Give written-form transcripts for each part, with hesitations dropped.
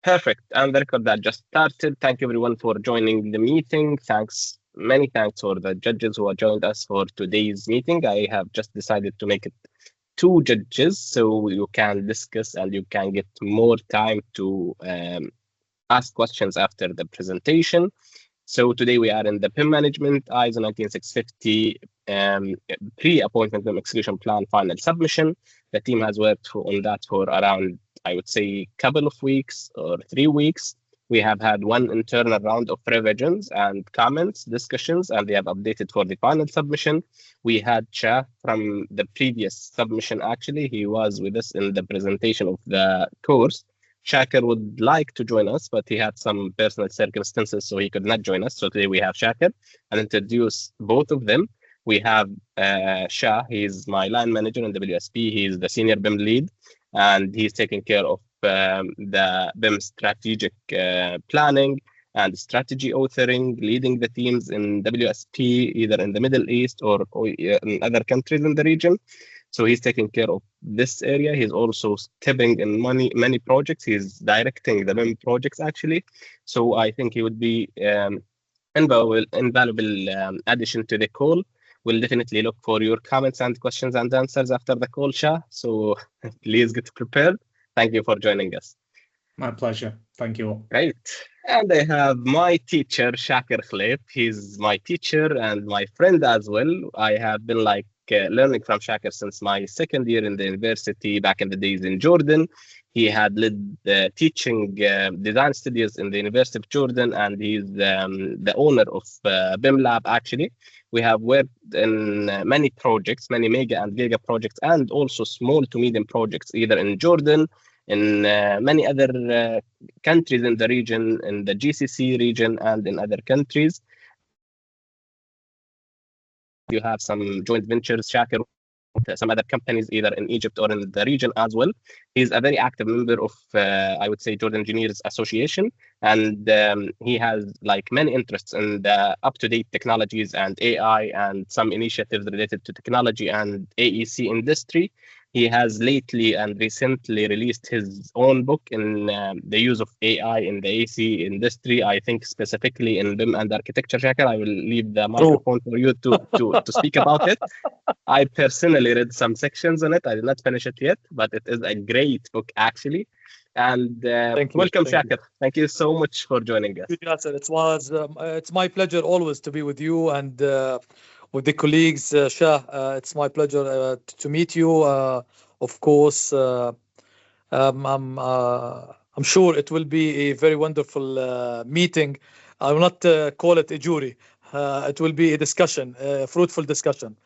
Perfect. And the record that just started. Thank you everyone for joining the meeting. Many thanks for the judges who have joined us for today's meeting. I have just decided to make it 2 judges so you can discuss and you can get more time to ask questions after the presentation. So today we are in the BIM Management ISO 19650 pre-appointment BIM execution plan final submission. The team has worked on that for around, I would say, couple of weeks or 3 weeks. We have had one internal round of revisions and comments, discussions, and they have updated for the final submission. We had Shaa from the previous submission, actually. He was with us in the presentation of the course. Shaker would like to join us, but he had some personal circumstances, so he could not join us. So today we have Shaker. I'll introduce both of them. We have Shaa. He's my line manager in WSP. He's the senior BIM lead, and he's taking care of the BIM strategic planning and strategy authoring, leading the teams in WSP, either in the Middle East or in other countries in the region. So he's taking care of this area. He's also stepping in many projects. He's directing the BIM projects, actually. So I think he would be invaluable addition to the call. We'll definitely look for your comments and questions and answers after the call, Shaa. So please get prepared. Thank you for joining us. My pleasure. Thank you all. Great. And I have my teacher, Shaker Khalif. He's my teacher and my friend as well. I have been learning from Shaker since my second year in the university back in the days in Jordan. He had led teaching design studios in the University of Jordan, and he's the owner of BIM Lab, actually. We have worked in many projects, many mega and giga projects, and also small to medium projects, either in Jordan, in many other countries in the region, in the GCC region, and in other countries. You have some joint ventures, Shaker, with some other companies, either in Egypt or in the region as well. He's a very active member of, I would say, Jordan Engineers Association, and he has many interests in the up-to-date technologies and AI and some initiatives related to technology and AEC industry. He has lately and recently released his own book in the use of AI in the AC industry. I think specifically in BIM and architecture. Shaker, I will leave the microphone for you to speak about it. I personally read some sections on it. I did not finish it yet, but it is a great book, actually. And welcome, Shaker. Thank you so much for joining us. It's my pleasure always to be with you and with the colleagues. Shaa, it's my pleasure to meet you. Of course, I'm sure it will be a very wonderful meeting. I will not call it a jury. It will be a discussion, a fruitful discussion.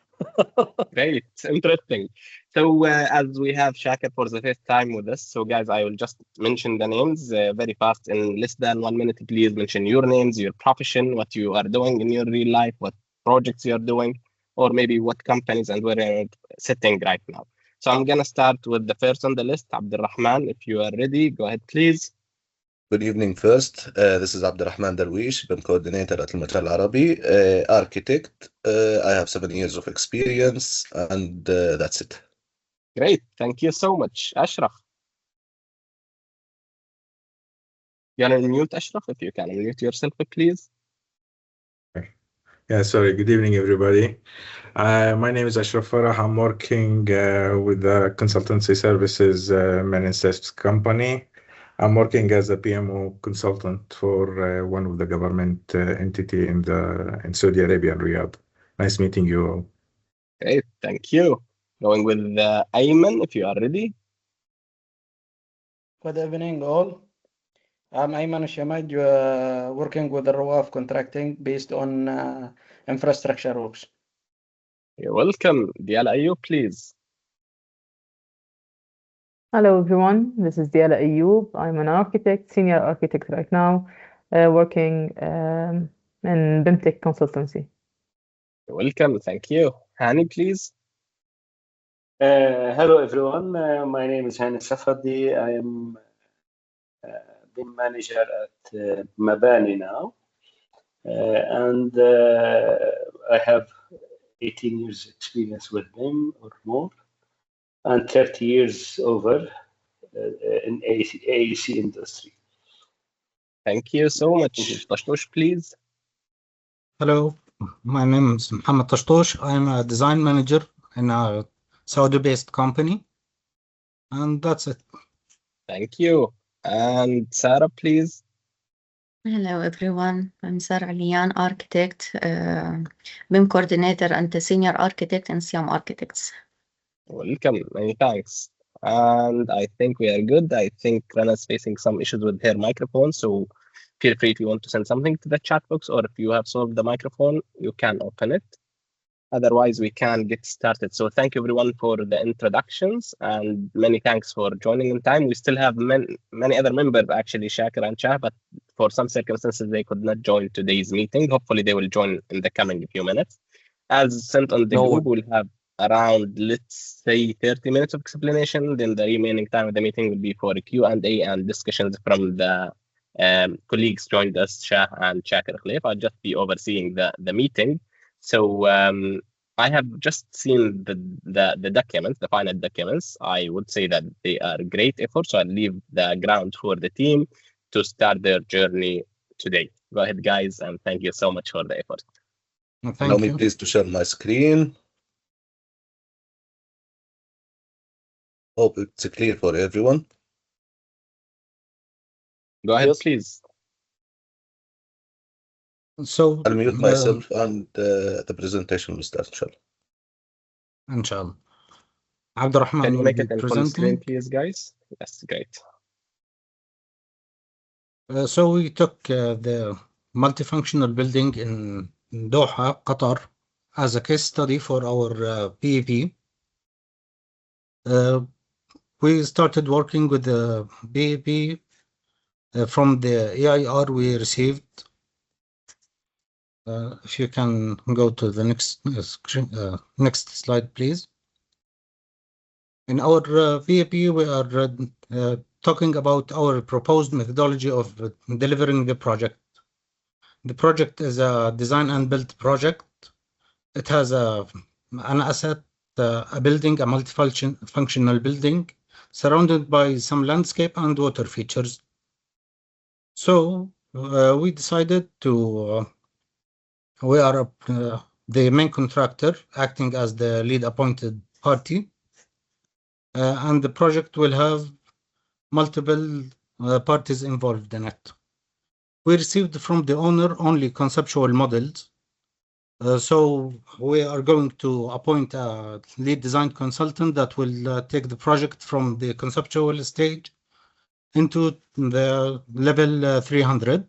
Great, interesting. So as we have Shaker for the first time with us, so guys, I will just mention the names very fast in less than 1 minute. Please mention your names, your profession, what you are doing in your real life, what projects you're doing, or maybe what companies and where you're sitting right now. So I'm going to start with the first on the list, Rahman. If you are ready, go ahead, please. Good evening first. This is Rahman Darwish, BIM coordinator at Al Arabi, architect. I have 7 years of experience, and that's it. Great. Thank you so much. Ashraf. You're on mute, Ashraf, if you can unmute yourself, please. Yeah, sorry. Good evening, everybody. My name is Ashraf Farah. I'm working with the consultancy services managed company. I'm working as a PMO consultant for one of the government entity in Saudi Arabia and Riyadh. Nice meeting you all. Great, thank you. Going with Ayman, if you are ready. Good evening, all. I'm Ayman Shamaj, working with the Rawaf Contracting based on infrastructure works. You're welcome. Diala Ayoub, please. Hello, everyone. This is Diala Ayoub. I'm an architect, senior architect right now, working in BIMTech consultancy. You're welcome. Thank you. Hani, please. Hello, everyone. My name is Hani Safadi. I am BIM manager at Mabani now. And I have 18 years experience with BIM or more, and 30 years over in AEC industry. Thank you so much. Tashtosh, please. Hello, my name is Mohammed Tashtosh. I'm a design manager in a Saudi-based company, and that's it. Thank you. And Sarah, please. Hello, everyone. I'm Sarah Lian, architect, BIM coordinator, and the senior architect in Siam Architects. Welcome. Many thanks. And I think we are good. I think Rana's facing some issues with her microphone, so feel free if you want to send something to the chat box, or if you have solved the microphone, you can open it. Otherwise, we can get started. So thank you everyone for the introductions, and many thanks for joining in time. We still have many other members, actually, Shakir and Shah, but for some circumstances, they could not join today's meeting. Hopefully, they will join in the coming few minutes. As sent on the group, we'll have around, let's say, 30 minutes of explanation. Then the remaining time of the meeting will be for Q&A and discussions from the colleagues joined us, Shah and Shakir Khalif. I'll just be overseeing the meeting. So I have just seen the documents, the final documents. I would say that they are great efforts. So I'll leave the ground for the team to start their journey today. Go ahead, guys, and thank you so much for the effort. Allow me please to share my screen. Hope it's clear for everyone. Go ahead, please. So I'll mute myself and the presentation will start, inshallah. Abdurrahman Can you will make be it in full presenting. screen, please, guys? That's great. So we took the multifunctional building in Doha, Qatar, as a case study for our BEP. We started working with the BEP from the EIR we received. If you can go to the next slide, please. In our BEP, we are talking about our proposed methodology of delivering the project. The project is a design and build project. It has an asset, a building, a multifunctional building, surrounded by some landscape and water features. So we decided to, we are the main contractor acting as the lead appointed party, and the project will have multiple parties involved in it. We received from the owner only conceptual models. So we are going to appoint a lead design consultant that will take the project from the conceptual stage into the level 300.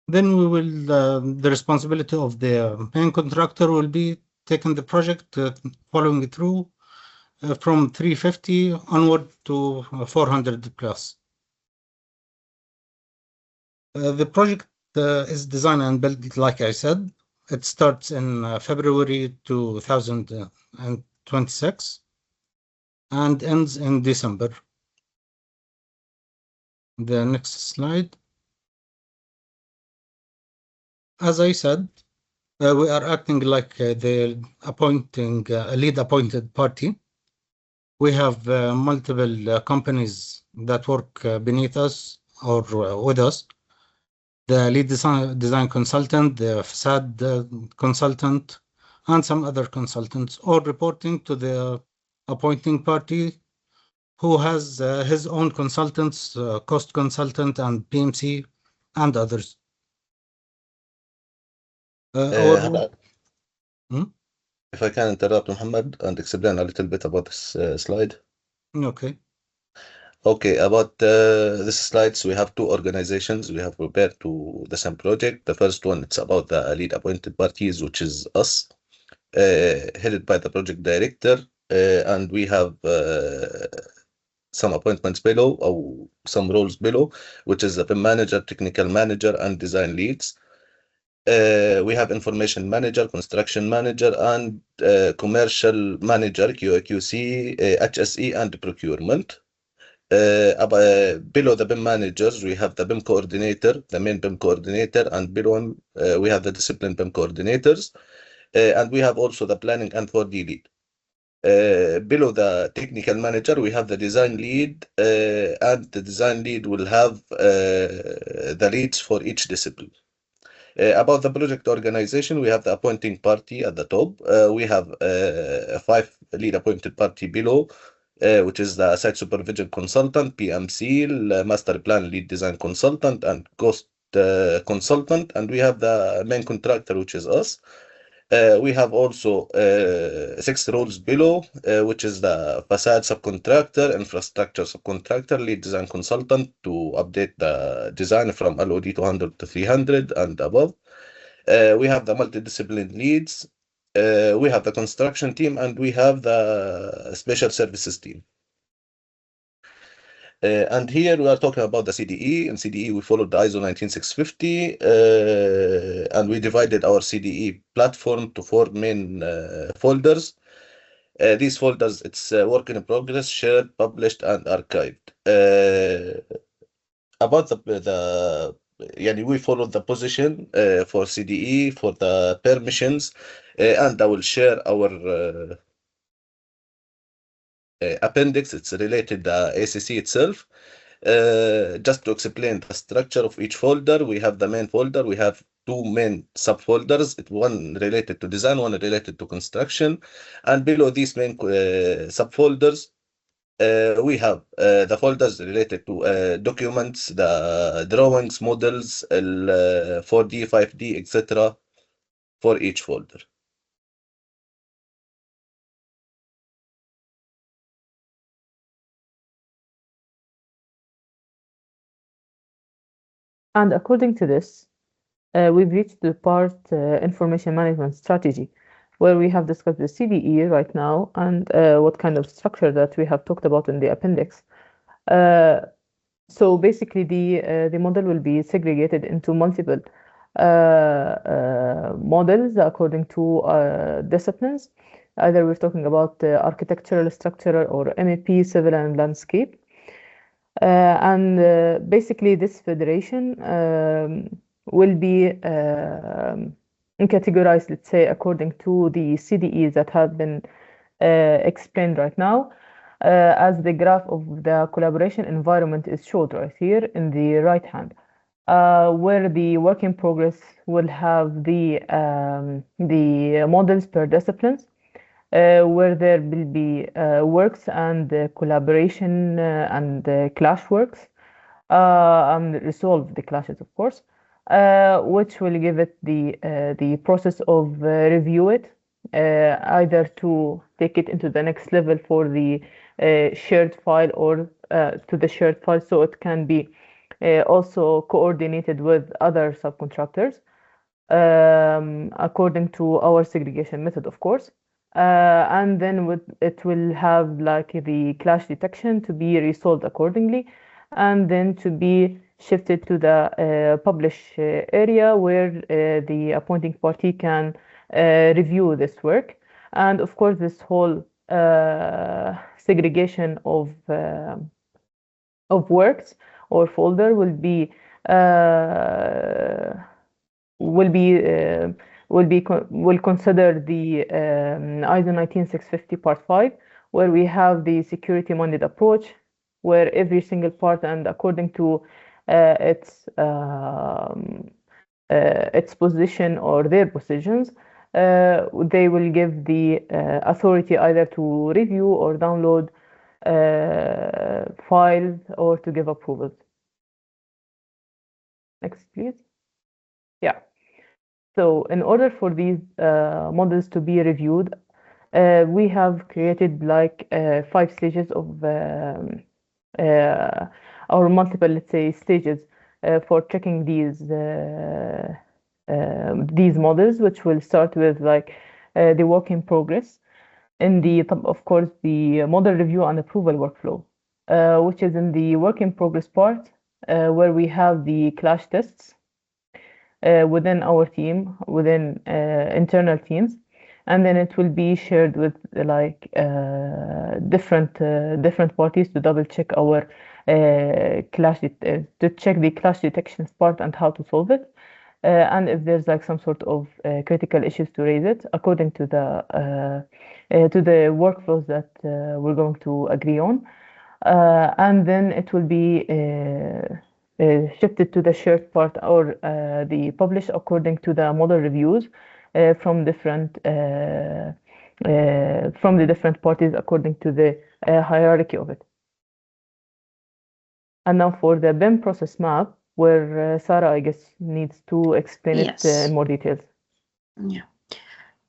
Then we will, the responsibility of the main contractor will be taking the project, following it through from 350 onward to 400 plus. The project is designed and built, like I said. It starts in February 2026 and ends in December. The next slide. As I said, we are acting like the appointing a lead appointed party. We have multiple companies that work beneath us or with us. The lead design consultant, the facade consultant, and some other consultants, all reporting to the appointing party, who has his own consultants, cost consultant and PMC, and others. If I can interrupt, Muhammad, and explain a little bit about this slide. Okay. Okay, about this slides, we have two organizations we have prepared to the same project. The first one, it's about the lead appointed parties, which is us, headed by the project director, and we have some appointments below, or some roles below, which is the BIM manager, technical manager, and design leads. We have information manager, construction manager, and commercial manager, QC, HSE, and procurement. Below the BIM managers, we have the BIM coordinator, the main BIM coordinator, and below him, we have the discipline BIM coordinators, and we have also the planning and 4D lead. Below the technical manager, we have the design lead, and the design lead will have the leads for each discipline. About the project organization, we have the appointing party at the top. We have 5 lead appointed party below, which is the site supervision consultant, PMC, master plan lead design consultant, and cost consultant. And we have the main contractor, which is us. We have also 6 roles below, which is the facade subcontractor, infrastructure subcontractor, lead design consultant to update the design from LOD 200 to 300 and above. We have the multidiscipline leads. We have the construction team, and we have the special services team. And here we are talking about the CDE. In CDE, we followed the ISO 19650, and we divided our CDE platform to 4 main folders. These folders, it's work in progress, shared, published, and archived. About we followed the position for CDE, for the permissions, and I will share our appendix. It's related to the ACC itself. Just to explain the structure of each folder, we have the main folder. We have 2 main subfolders, one related to design, one related to construction. And below these main subfolders, we have the folders related to documents, the drawings, models, 4D, 5D, etc. for each folder. And according to this, we've reached the part information management strategy, where we have discussed the CDE right now and what kind of structure that we have talked about in the appendix. So basically, the model will be segregated into multiple models according to disciplines. Either we're talking about architectural, structural, or MEP, civil and landscape. And basically, this federation will be categorized, let's say, according to the CDEs that have been explained right now, as the graph of the collaboration environment is showed right here in the right hand, where the work in progress will have the models per disciplines, where there will be works and collaboration and clash works, and resolve the clashes, of course, which will give it the process of review it, either to take it into the next level for the shared file or to the shared file, so it can be also coordinated with other subcontractors according to our segregation method, of course. And then it will have like the clash detection to be resolved accordingly, and then to be shifted to the publish area where the appointing party can review this work. And of course, this whole segregation of works or folder will consider the ISO 19650 part 5, where we have the security minded approach, where every single part, and according to its position or their positions, they will give the authority either to review or download files or to give approvals. Next, please. Yeah. So in order for these models to be reviewed, we have created like 5 stages of or multiple, let's say, stages for checking these models, which will start with like the work in progress, in the of course the model review and approval workflow, which is in the work in progress part, where we have the clash tests within our team, within internal teams, and then it will be shared with like different parties to double check our clash to check the clash detections part and how to solve it. and if there's like some sort of critical issues to raise it according to the workflows that we're going to agree on, and then it will be shifted to the shared part or the published according to the model reviews from the different parties according to the hierarchy of it. And now for the BIM process map, where Sarah, I guess, needs to explain it Yes. in more details. Yeah.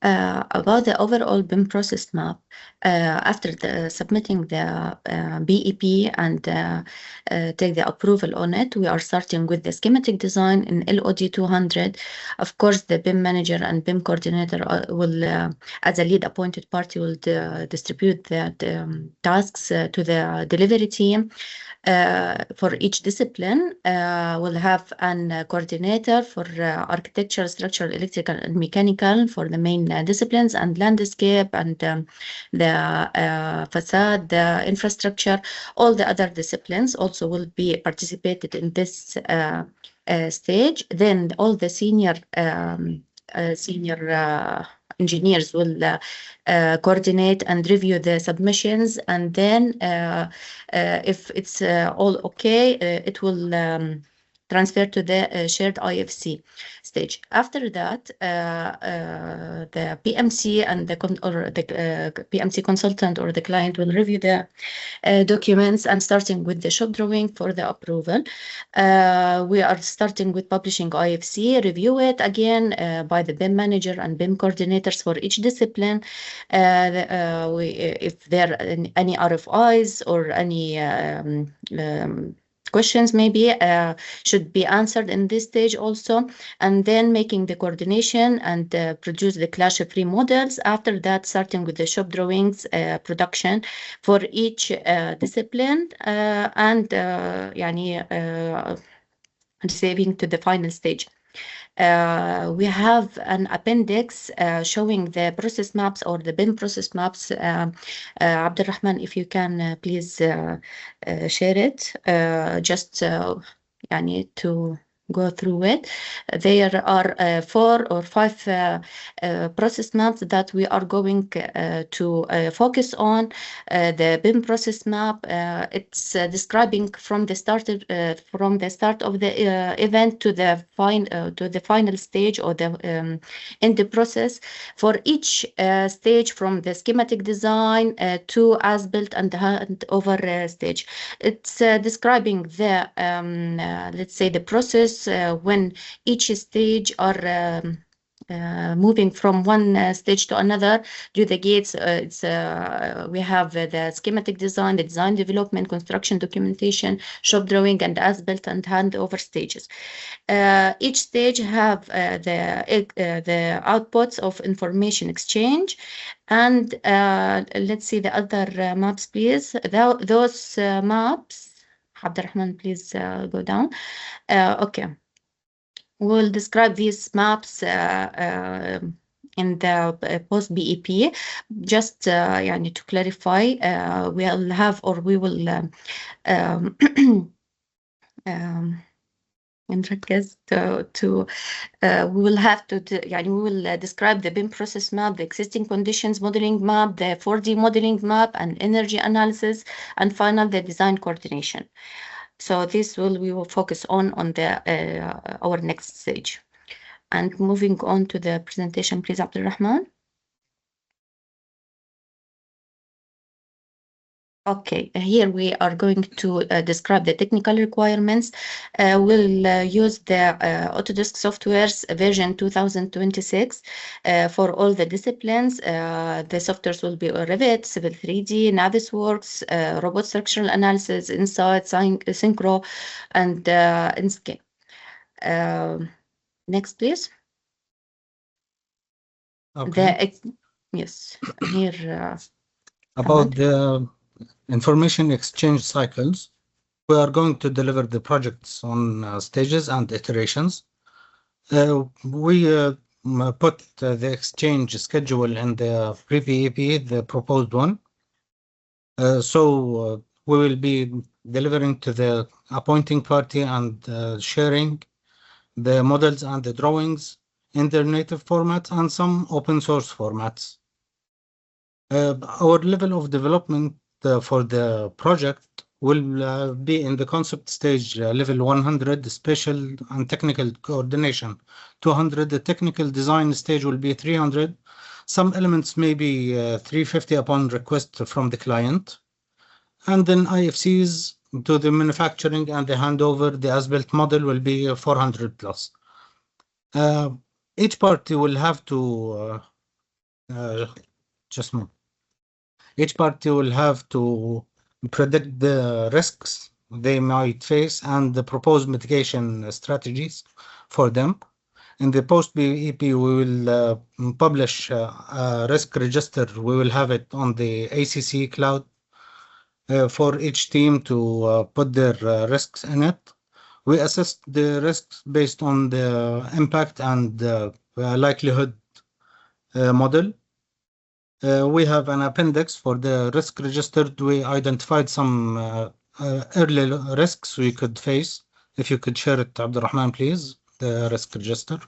About the overall BIM process map, after submitting the BEP and take the approval on it, we are starting with the schematic design in LOD 200. Of course, the BIM manager and BIM coordinator will, as a lead appointed party, will distribute the tasks to the delivery team. For each discipline, we'll have an coordinator for architecture, structural, electrical, and mechanical for the main disciplines, and landscape and the facade, the infrastructure. All the other disciplines also will be participated in this stage. Then all the senior engineers will coordinate and review the submissions, and then if it's all okay, it will transfer to the shared IFC stage. After that, the PMC and the PMC consultant or the client will review the documents, and starting with the shop drawing for the approval. We are starting with publishing IFC, review it again by the BIM manager and BIM coordinators for each discipline. If there are any RFIs or any questions maybe should be answered in this stage also, and then making the coordination and produce the clash-free models. After that, starting with the shop drawings production for each discipline, and receiving to the final stage. We have an appendix showing the process maps or the BIM process maps. Abdul Rahman, if you can please share it, just to go through it. There are 4 or 5 process maps that we are going to focus on. The BIM process map, it's describing from the start of the event to the final stage or the in the process. For each stage, from the schematic design to as-built and the handover stage, it's describing the let's say the process when each stage are moving from one stage to another. Do the gates, we have the schematic design, the design development, construction documentation, shop drawing, and as-built and handover stages. Each stage have the outputs of information exchange. And let's see the other maps, please. Those maps, Abdurrahman, please go down. Okay. We'll describe these maps in the post BEP. Just to clarify, we'll have, or we will we will have to we will describe the BIM process map, the existing conditions modeling map, the 4D modeling map, and energy analysis, and final the design coordination. So this we will focus on the our next stage. And moving on to the presentation, please, Abdul Rahman. Okay, here we are going to describe the technical requirements. We'll use the Autodesk software's version 2026 for all the disciplines. The softwares will be Revit, Civil 3D, Navisworks, Robot Structural Analysis, Insight, Synchro, and Inscape. Next, please. Okay. Yes, here. About the information exchange cycles, we are going to deliver the projects on stages and iterations. We put the exchange schedule in the pre-BEP, the proposed one. So we will be delivering to the appointing party and sharing the models and the drawings in their native formats and some open source formats. Our level of development for the project will be in the concept stage level 100, special and technical coordination 200. The technical design stage will be 300. Some elements may be 350 upon request from the client. And then IFCs to the manufacturing and the handover, the as-built model will be 400 plus. Each party will have to each party will have to predict the risks they might face and the proposed mitigation strategies for them. In the post-BEP, we will publish a risk register. We will have it on the ACC cloud for each team to put their risks in it. We assess the risks based on the impact and likelihood model. We have an appendix for the risk register. We identified some early risks we could face. If you could share it, Abdurrahman, please, the risk register.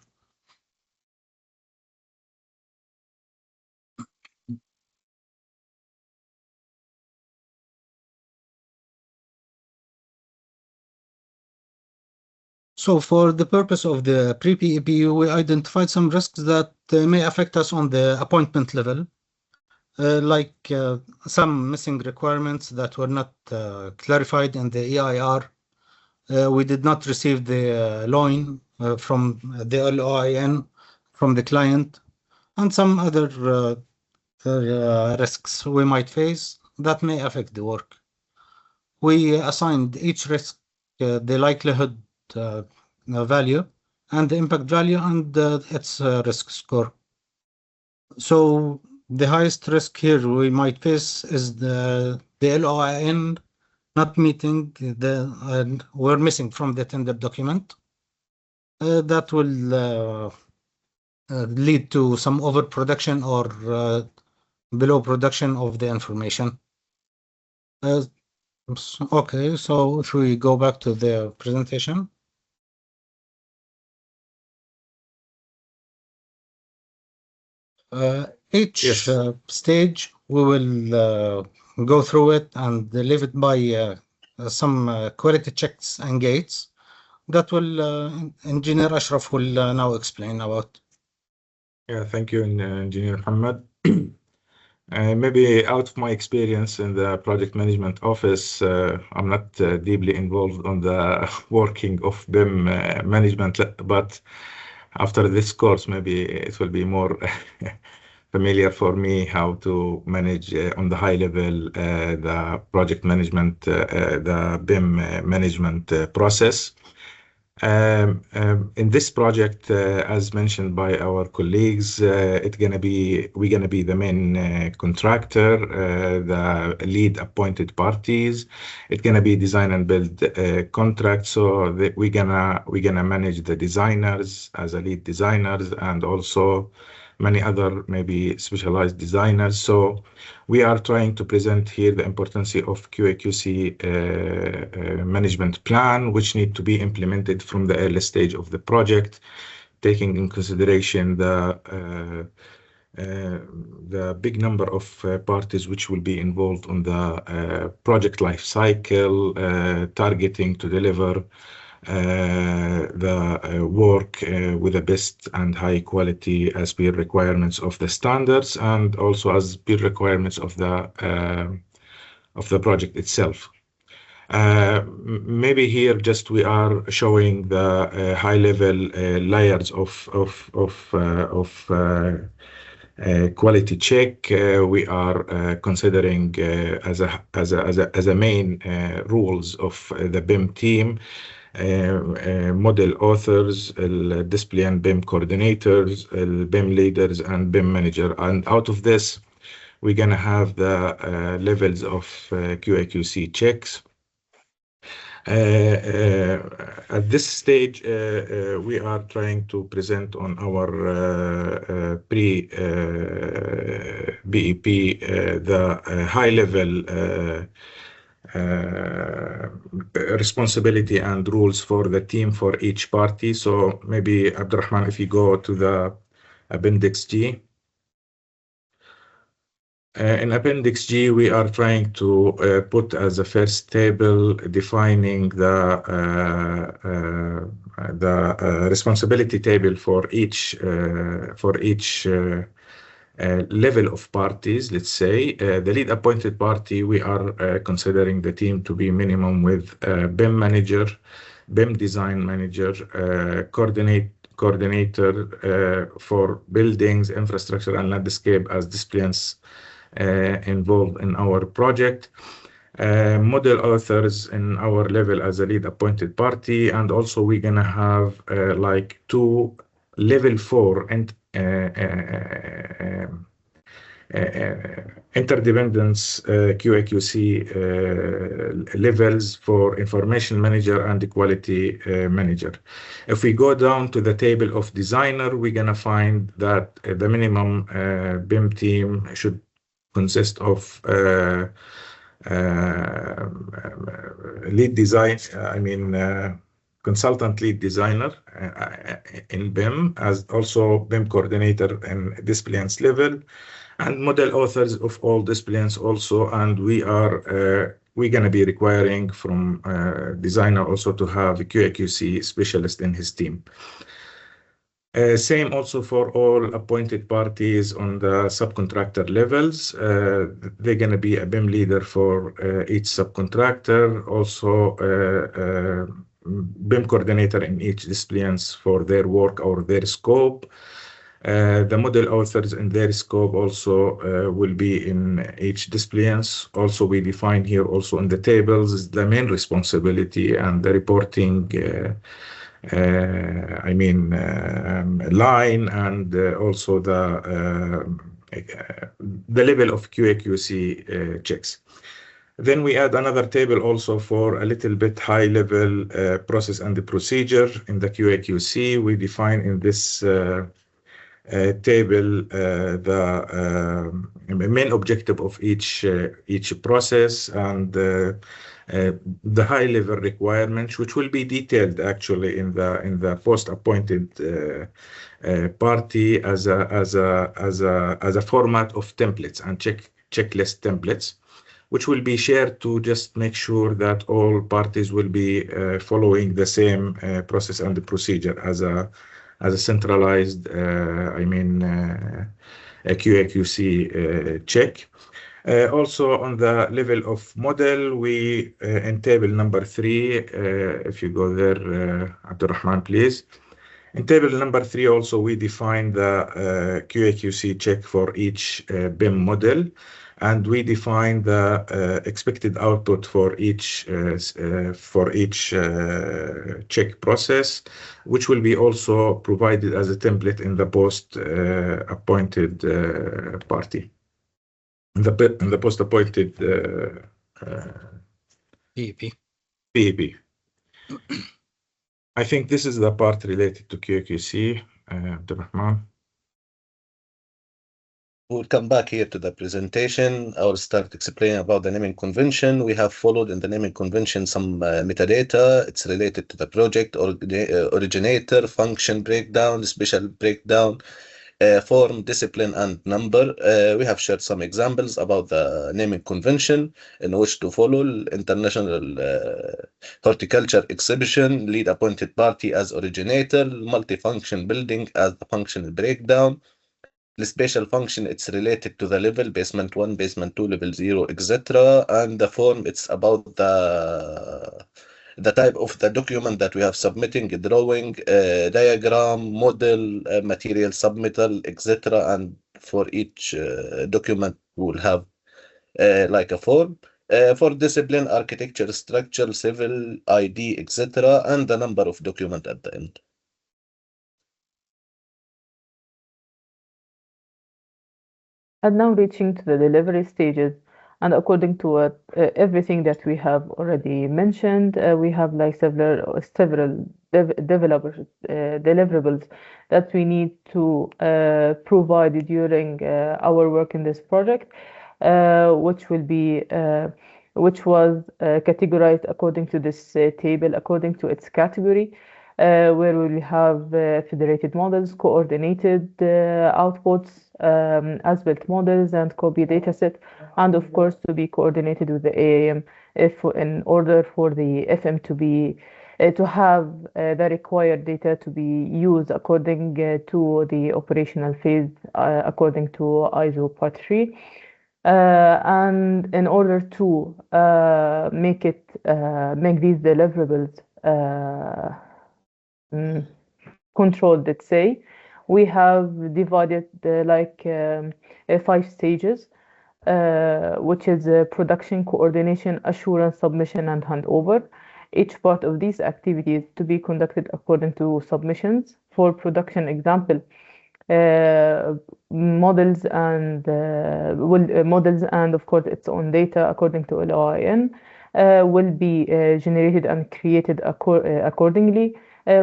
So for the purpose of the pre-BEP, we identified some risks that may affect us on the appointment level, like some missing requirements that were not clarified in the EIR. We did not receive the LOIN from the LOIN from the client, and some other risks we might face that may affect the work. We assigned each risk the likelihood value and the impact value and its risk score. So the highest risk here we might face is the LOIN not meeting we're missing from the tender document. That will lead to some overproduction or below production of the information. Okay, so if we go back to the presentation. Each stage we will go through it and leave it by some quality checks and gates that will Engineer Ashraf will now explain about. Yeah, thank you, Engineer Muhammad. Maybe out of my experience in the project management office, I'm not deeply involved on the working of BIM management, but after this course, maybe it will be more familiar for me how to manage on the high level the project management, the BIM management process. In this project, as mentioned by our colleagues, we're gonna be the main contractor, the lead appointed parties. It's gonna be design and build contract. So we're gonna manage the designers as a lead designers and also many other maybe specialized designers. So we are trying to present here the importance of QA/QC management plan, which need to be implemented from the early stage of the project, taking in consideration the big number of parties which will be involved on the project life cycle, targeting to deliver the work with the best and high quality as per requirements of the standards and also as per requirements of the project itself. Maybe here just we are showing the high level layers of quality check. We are considering as a main rules of the BIM team. Model authors, display and BIM coordinators, BIM leaders, and BIM manager. And out of this, we're going to have the levels of QA/QC checks. At this stage, we are trying to present on our pre-BEP the high-level responsibility and rules for the team for each party. So maybe Abdurrahman, if you go to the Appendix G. In Appendix G, we are trying to put as a first table defining the responsibility table for each level of parties. Let's say the lead appointed party, we are considering the team to be minimum with BIM manager, BIM design manager, coordinator for buildings, infrastructure, and landscape as disciplines involved in our project. Model authors in our level as a lead appointed party, and also we're gonna have like 2 level 4 and interdependence QA/QC levels for information manager and the quality manager. If we go down to the table of designer, we're gonna find that the minimum BIM team should consist of lead design, consultant lead designer in BIM, as also BIM coordinator and disciplines level, and model authors of all disciplines also. And we're going to be requiring from designer also to have a QA/QC specialist in his team. Same also for all appointed parties on the subcontractor levels. They're going to be a BIM leader for each subcontractor, also BIM coordinator in each disciplines for their work or their scope. The model authors in their scope also will be in each disciplines. Also, we define here also in the tables the main responsibility and the reporting line, and also the level of QA/QC checks. Then we add another table also for a little bit high level process and the procedure in the QA/QC. We define in this table the main objective of each process and the high level requirements, which will be detailed actually in the post appointed party as a format of templates and checklist templates, which will be shared to just make sure that all parties will be following the same process and the procedure as a centralized QA/QC check. Also on the level of model, we in table number 3, if you go there, Abdurrahman, please. In table number 3 also we define the QA/QC check for each BIM model, and we define the expected output for each check process, which will be also provided as a template in the post appointed party. In the post appointed BEP. I think this is the part related to QA/QC, Abdurrahman. We'll come back here to the presentation. I will start explaining about the naming convention. We have followed in the naming convention some metadata. It's related to the project originator, function breakdown, special breakdown, form, discipline, and number. We have shared some examples about the naming convention in which to follow: international horticulture exhibition, lead appointed party as originator, multifunction building as the functional breakdown. The special function, it's related to the level, basement 1, basement 2, level 0, etc. And the form, it's about the type of the document that we have submitting, a drawing, diagram, model, material submittal, etc. And for each document, we'll have like a form. For discipline, architecture, structure, civil, ID, etc. And the number of document at the end. And now reaching to the delivery stages, and according to what everything that we have already mentioned, we have like several deliverables that we need to provide during our work in this project, which will be which was categorized according to this table, according to its category, where we have federated models, coordinated outputs, as-built models, and copy dataset, and of course to be coordinated with the AAM in order for the FM to be to have the required data to be used according to the operational phase according to ISO Part 3. And in order to make these deliverables controlled, let's say, we have divided 5 stages, which is production, coordination, assurance, submission, and handover. Each part of these activities to be conducted according to submissions. For production example, models and of course its own data according to LOIN will be generated and created accordingly.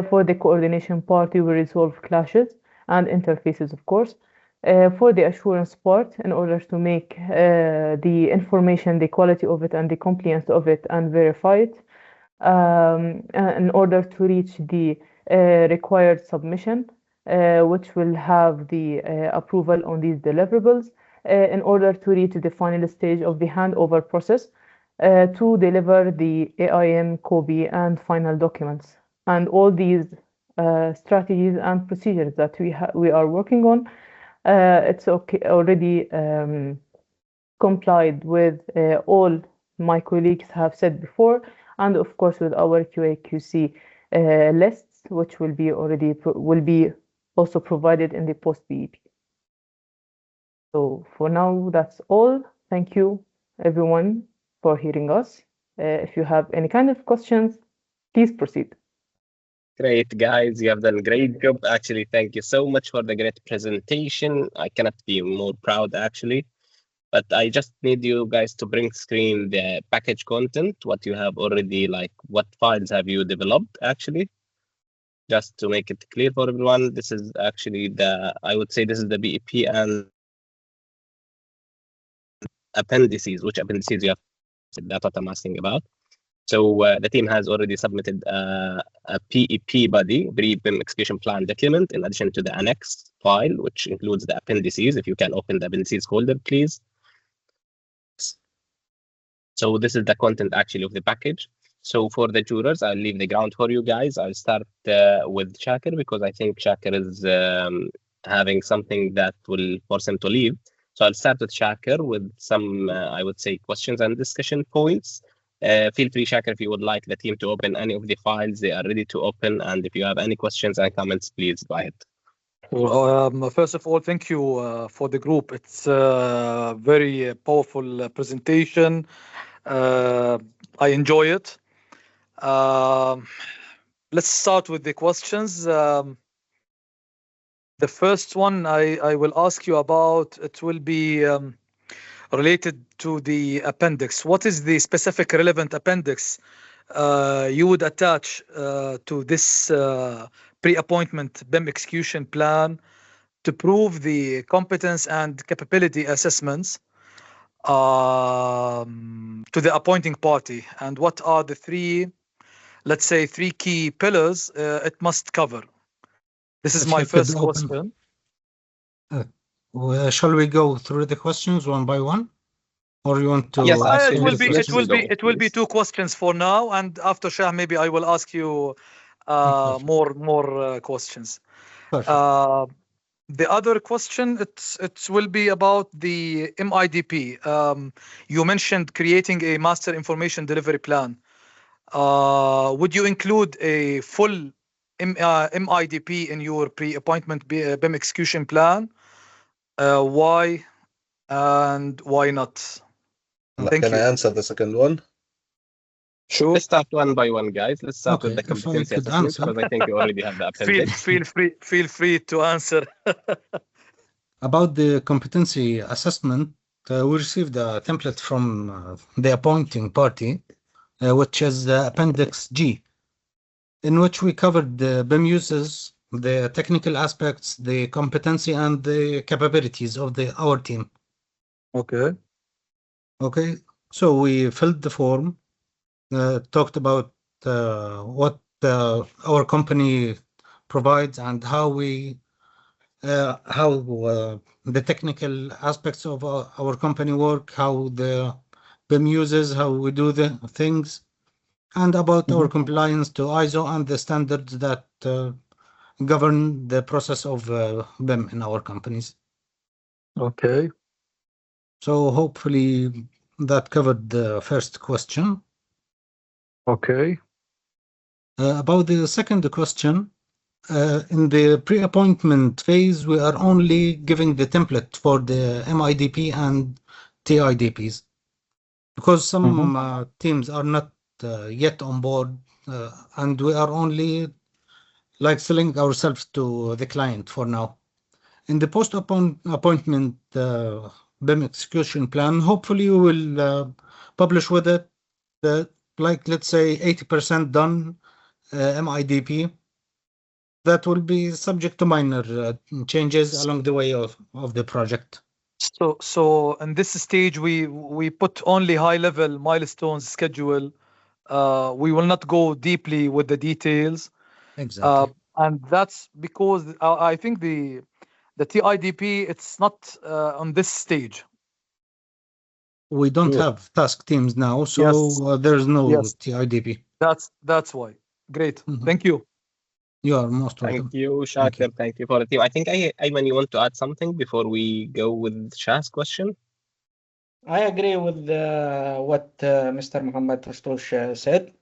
For the coordination part, we will resolve clashes and interfaces, of course. For the assurance part, in order to make the information, the quality of it and the compliance of it, and verify it, in order to reach the required submission, which will have the approval on these deliverables, in order to reach the final stage of the handover process to deliver the AIM, COBE, and final documents. And all these strategies and procedures that we are working on, it's already complied with all my colleagues have said before, and of course with our QA/QC lists, which will be also provided in the post BEP. So for now, that's all. Thank you everyone for hearing us. If you have any kind of questions, please proceed. Great, guys. You have done a great job. Actually, thank you so much for the great presentation. I cannot be more proud, actually. But I just need you guys to bring screen the package content, what you have already, like what files have you developed, actually. Just to make it clear for everyone, this is actually I would say this is the BEP and appendices. Which appendices you have? That's what I'm asking about. So the team has already submitted a PEP body, BIM execution plan document, in addition to the annex file, which includes the appendices. If you can open the appendices folder, please. So this is the content actually of the package. So for the jurors, I'll leave the ground for you guys. I'll start with Shakir, because I think Shakir is having something that will force him to leave. So I'll start with Shakir with some, I would say, questions and discussion points. Feel free, Shakir, if you would like the team to open any of the files, they are ready to open. And if you have any questions and comments, please go ahead. Well, first of all, thank you for the group. It's a very powerful presentation. I enjoy it. Let's start with the questions. The first one I will ask you about, it will be related to the appendix. What is the specific relevant appendix you would attach to this pre-appointment BIM execution plan to prove the competence and capability assessments to the appointing party? And what are the three key pillars it must cover? This is my first question. Shall we go through the questions one by one, or you want to? Yes, it will be 2 questions for now, and after Shah, maybe I will ask you more questions. Perfect. The other question, it will be about the MIDP. You mentioned creating a master information delivery plan. Would you include a full MIDP in your pre-appointment BIM execution plan? Why and why not? Thank you. Can I answer the second one? Sure. Let's start one by one, guys. Let's start with the competency assessment, because I think you already have the appendix. Feel free to answer. About the competency assessment, we received a template from the appointing party, which is Appendix G, in which we covered the BIM uses, the technical aspects, the competency, and the capabilities of our team. Okay. So we filled the form, talked about what our company provides and how the technical aspects of our company work, how the BIM uses, how we do the things, and about our compliance to ISO and the standards that govern the process of BIM in our companies. Okay. So hopefully that covered the first question. Okay. About the second question, in the pre-appointment phase, we are only giving the template for the MIDP and TIDPs because some teams are not yet on board, and we are only like selling ourselves to the client for now. In the post-appointment BIM execution plan, hopefully we will publish with it, like let's say 80% done MIDP. That will be subject to minor changes along the way of the project. So in this stage, we put only high-level milestones schedule. We will not go deeply with the details. Exactly. And that's because I think the TIDP, it's not on this stage. We don't have task teams now, so there's no TIDP. That's why. Great. Thank you. You are most welcome. Thank you, Shaker. Thank you for the team. I think, Ayman, you want to add something before we go with Shah's question? I agree with what Mr. Muhammad Tostoush said.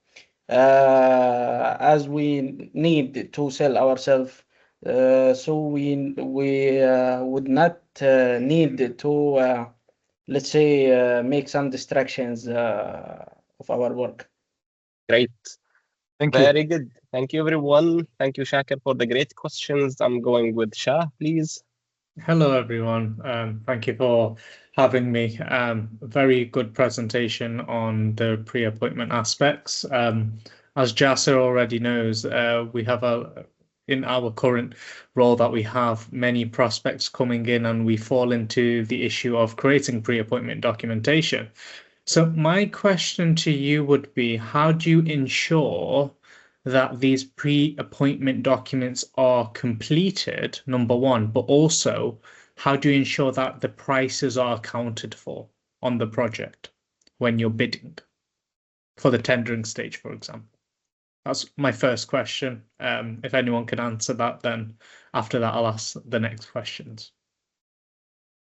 As we need to sell ourselves, so we would not need to, let's say, make some distractions of our work. Great. Thank you. Very good. Thank you, everyone. Thank you, Shaker, for the great questions. I'm going with Shah, please. Hello, everyone. Thank you for having me. Very good presentation on the pre-appointment aspects. As JASER already knows, we have in our current role that we have many prospects coming in, and we fall into the issue of creating pre-appointment documentation. So my question to you would be, how do you ensure that these pre-appointment documents are completed, number one, but also how do you ensure that the prices are accounted for on the project when you're bidding for the tendering stage, for example? That's my first question. If anyone can answer that, then after that, I'll ask the next questions.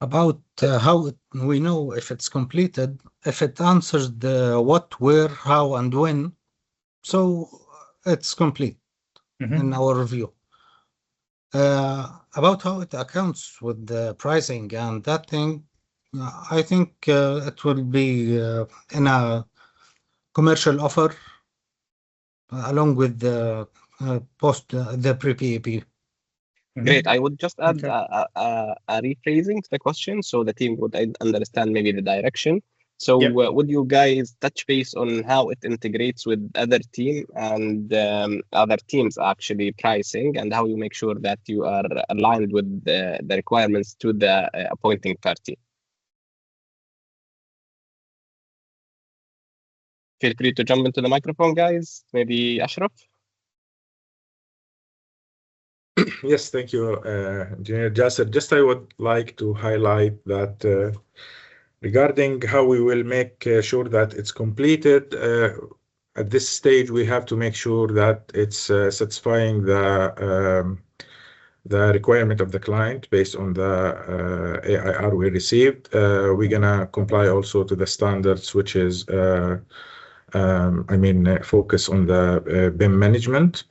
About how we know if it's completed, if it answers the what, where, how, and when, so it's complete in our view. About how it accounts with the pricing and that thing, I think it will be in a commercial offer along with the the pre-PAP. Great. I would just add a rephrasing to the question so the team would understand maybe the direction. So would you guys touch base on how it integrates with other team and other teams actually pricing, and how you make sure that you are aligned with the requirements to the appointing party? Feel free to jump into the microphone, guys. Maybe Ashraf? Yes, thank you, Engineer JASER. Just I would like to highlight that regarding how we will make sure that it's completed, at this stage we have to make sure that it's satisfying the requirement of the client based on the AIR we received. We're gonna comply also to the standards, which is focus on the BIM management.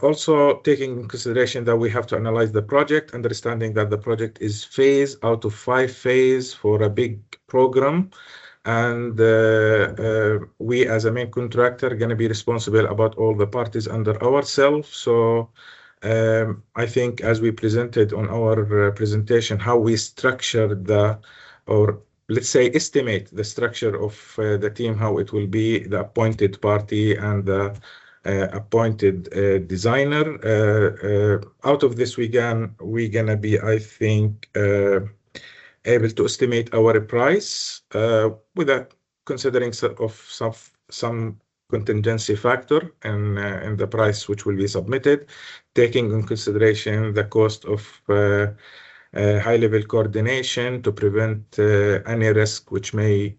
Also taking in consideration that we have to analyze the project, understanding that the project is phase out of 5 phases for a big program. And we as a main contractor are going to be responsible about all the parties under ourselves. So I think as we presented on our presentation, how we structure let's say estimate the structure of the team, how it will be the appointed party and the appointed designer. Out of this, we're gonna be, I think, able to estimate our price with a considering some contingency factor in the price which will be submitted, taking in consideration the cost of high-level coordination to prevent any risk which may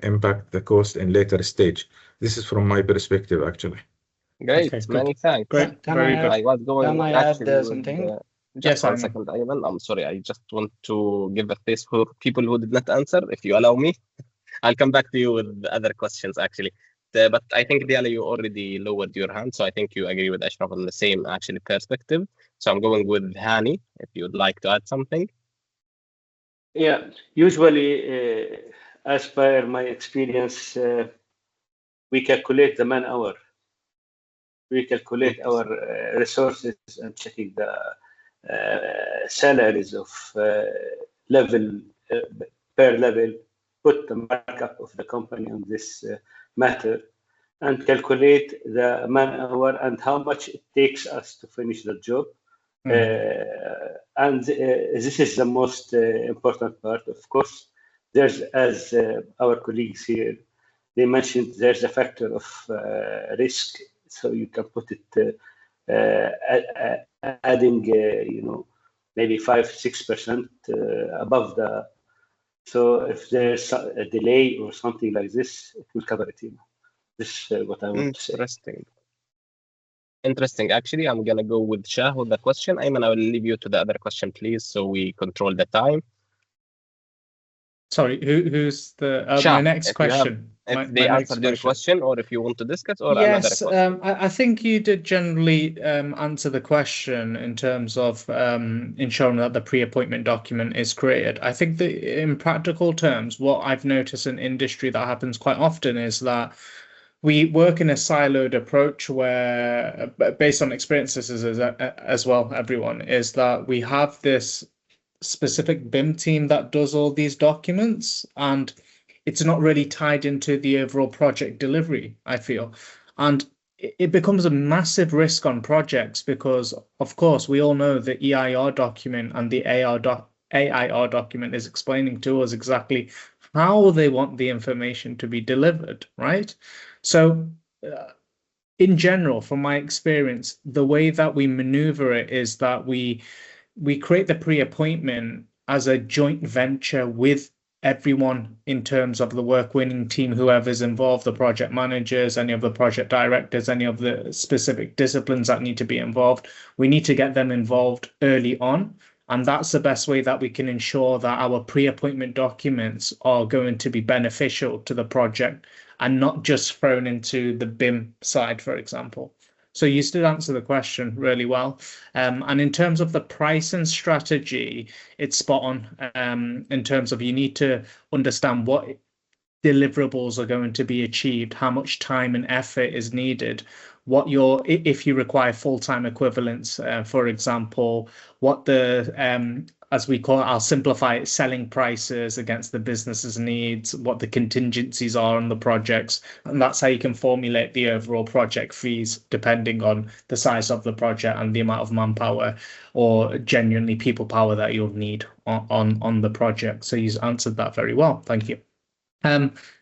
impact the cost in later stage. This is from my perspective, actually. Great, Okay, good. many thanks. Great, Can very I good. I was going Can I add actually with, something? just Yes, one Ayman. second, Ayman. I'm sorry. I just want to give a space for people who did not answer, if you allow me. I'll come back to you with other questions, actually. But I think, Diala, you already lowered your hand, so I think you agree with Ashraf on the same, actually, perspective. So I'm going with Hani, if you'd like to add something. Yeah, usually, as per my experience, we calculate the man hour. We calculate our resources and checking the salaries of level per level, put the markup of the company on this matter, and calculate the man hour and how much it takes us to finish the job. And this is the most important part. Of course, there's, as our colleagues here, they mentioned, there's a factor of risk, so you can put it adding, maybe 5-6% above the. So if there's a delay or something like this, it will cover it. This is what I want to say. Interesting. Actually, I'm gonna go with Shah with the question. Ayman, I will leave you to the other question, please, so we control the time. Sorry, who's the Shah, my next question? If they answered your question, or if you want to discuss, or another question. Yes, I think you did generally answer the question in terms of ensuring that the pre-appointment document is created. I think that in practical terms, what I've noticed in industry that happens quite often is that we work in a siloed approach where, based on experiences as well, everyone, is that we have this specific BIM team that does all these documents, and it's not really tied into the overall project delivery, I feel. And it becomes a massive risk on projects because, of course, we all know the EIR document and the AIR document is explaining to us exactly how they want the information to be delivered, right? So in general, from my experience, the way that we maneuver it is that we create the pre-appointment as a joint venture with everyone in terms of the work winning team, whoever's involved, the project managers, any of the project directors, any of the specific disciplines that need to be involved. We need to get them involved early on. And that's the best way that we can ensure that our pre-appointment documents are going to be beneficial to the project and not just thrown into the BIM side, for example. So you still answer the question really well. And in terms of the pricing strategy, it's spot on in terms of you need to understand what deliverables are going to be achieved, how much time and effort is needed, if you require full-time equivalents, for example, what the, as we call it, I'll simplify it, selling prices against the business's needs, what the contingencies are on the projects. And that's how you can formulate the overall project fees, depending on the size of the project and the amount of manpower or genuinely people power that you'll need on the project. So you've answered that very well. Thank you.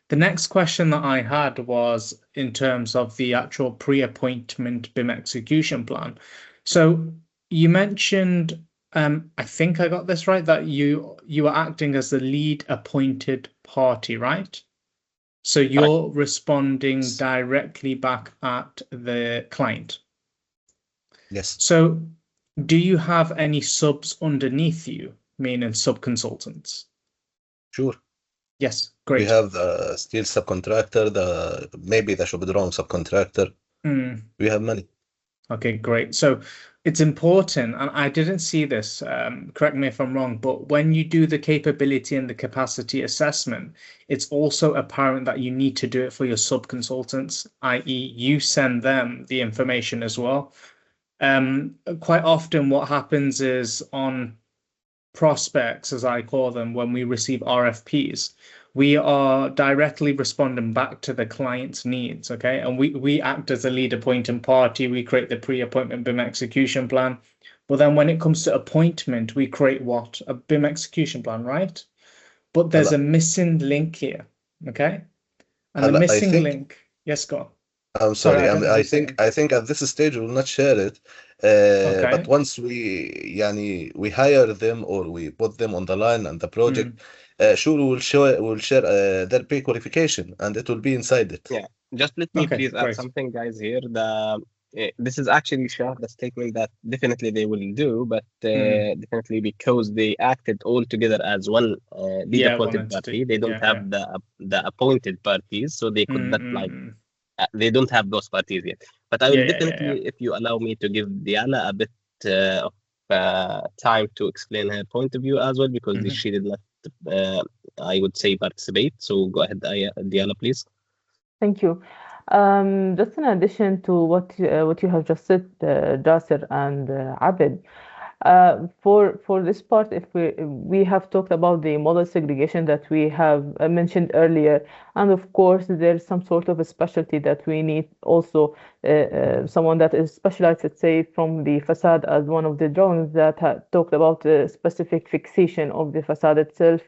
The next question that I had was in terms of the actual pre-appointment BIM execution plan. So you mentioned, I think I got this right, that you are acting as the lead appointed party, right? So you're responding directly back at the client. Yes. So do you have any subs underneath you, meaning sub-consultants? Sure. Yes, great. We have the steel subcontractor, maybe the shop drawing subcontractor. We have many. Okay, great. So it's important, and I didn't see this, correct me if I'm wrong, but when you do the capability and the capacity assessment, it's also apparent that you need to do it for your sub-consultants, i.e. you send them the information as well. Quite often what happens is on prospects, as I call them, when we receive RFPs, we are directly responding back to the client's needs, okay? And we act as a lead appointing party, we create the pre-appointment BIM execution plan, but then when it comes to appointment, we create what? A BIM execution plan, right? But there's a missing link here, okay? And the I missing think- link. Yes, go on. I'm sorry. I don't know I if you're think at this stage we will not share it. Okay. But once we hire them or we put them on the line and the project, sure we'll share their pre-qualification and it will be inside it. Yeah. Just let me Okay, please add great. something, guys. Here, this is actually the statement that definitely they will do, but definitely because they acted all together as one lead Yeah, one appointed entity. party, they don't Yeah, have the appointed parties, so they could not like they don't have those parties yet. But I will Yeah, yeah, definitely, if you allow me to give Diana a bit of time to explain her point of view as well, because she did not, I would say, participate. So go ahead, Diana, please. Thank you. Just in addition to what you have just said, Jaser and Abid, for this part, if we have talked about the model segregation that we have mentioned earlier, and of course there's some sort of a specialty that we need also someone that is specialized, let's say, from the facade as one of the drawings that talked about the specific fixation of the facade itself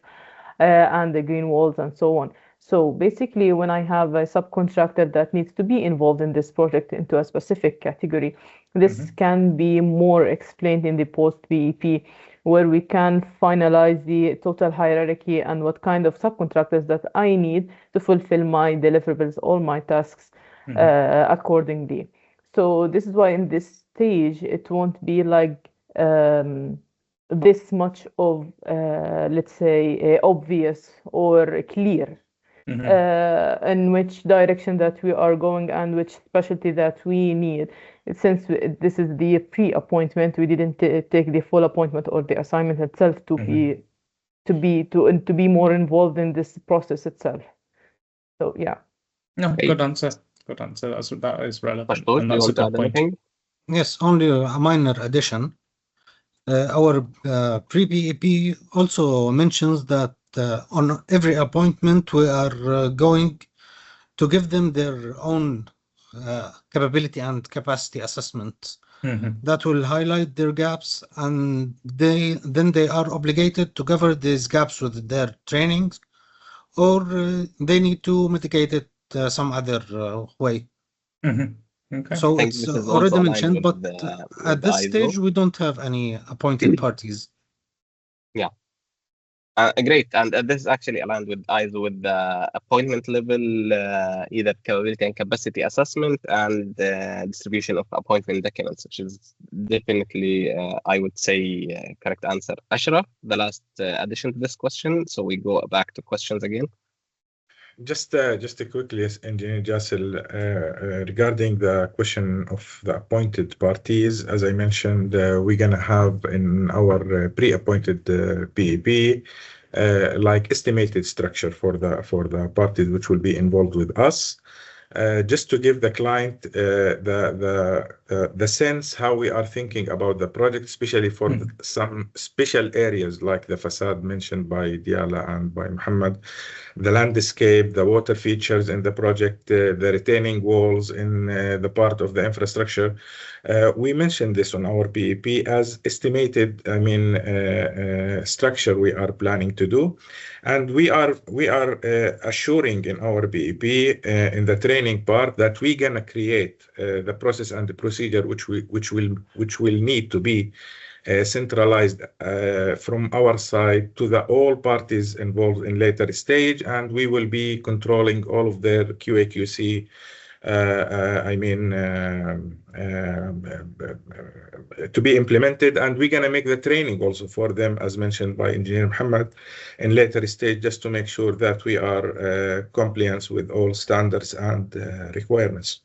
and the green walls and so on. So basically, when I have a subcontractor that needs to be involved in this project into a specific category, this can be more explained in the post BEP, where we can finalize the total hierarchy and what kind of subcontractors that I need to fulfill my deliverables, all my tasks accordingly. So this is why in this stage, it won't be like this much of, let's say, obvious or clear in which direction that we are going and which specialty that we need. Since this is the pre-appointment, we didn't take the full appointment or the assignment itself to be more involved in this process itself. So yeah. No, good answer. Good answer. That is relevant. Pashtosh, And do you that's a want to good add point. anything? Yes, only a minor addition. Our pre-BEP also mentions that on every appointment we are going to give them their own capability and capacity assessment that will highlight their gaps, and then they are obligated to cover these gaps with their trainings, or they need to mitigate it some other way. Okay. So I think it's this is already also aligned mentioned, with but the at this ISO. stage we don't have any appointed parties. Yeah. Great. And this is actually aligned with ISO with the appointment level, either capability and capacity assessment and distribution of appointment documents, which is definitely, I would say, correct answer. Ashraf, the last addition to this question. So we go back to questions again. Just quickly, yes, Engineer Jassel, regarding the question of the appointed parties, as I mentioned, we're gonna have in our pre-appointed PEP like estimated structure for the parties which will be involved with us. Just to give the client the sense how we are thinking about the project, especially for some special areas like the facade mentioned by Diala and by Muhammad, the landscape, the water features in the project, the retaining walls in the part of the infrastructure. We mentioned this on our PEP as estimated, structure we are planning to do. And we are assuring in our PEP in the training part that we're gonna create the process and the procedure which will need to be centralized from our side to the all parties involved in later stage, and we will be controlling all of their QA/QC. To be implemented, and we're gonna make the training also for them, as mentioned by Engineer Muhammad, in later stage, just to make sure that we are compliant with all standards and requirements.